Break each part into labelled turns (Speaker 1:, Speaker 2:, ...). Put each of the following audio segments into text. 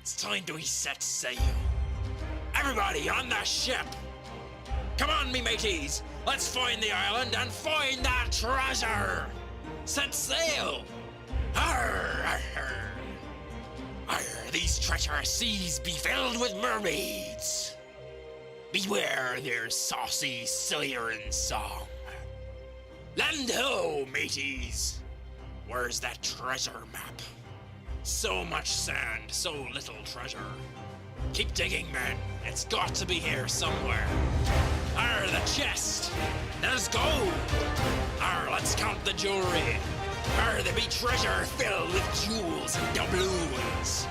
Speaker 1: It's time to set sail. Everybody on the ship! Come on, me mateys! Let's find the island and find that treasure! Set sail! Arr, arr. Arr, these treacherous seas be filled with mermaids! Beware their saucy siren song. Land ho, mateys! Where's that treasure map? So much sand, so little treasure. Keep digging, men. It's got to be here somewhere. Arr, the chest! There's gold! Arr, let's count the jewelry. Arr, there be treasure filled with jewels and doubloons.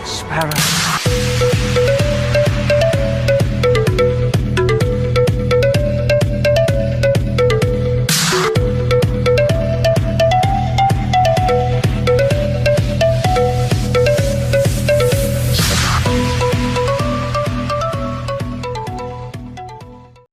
Speaker 2: Sparrow.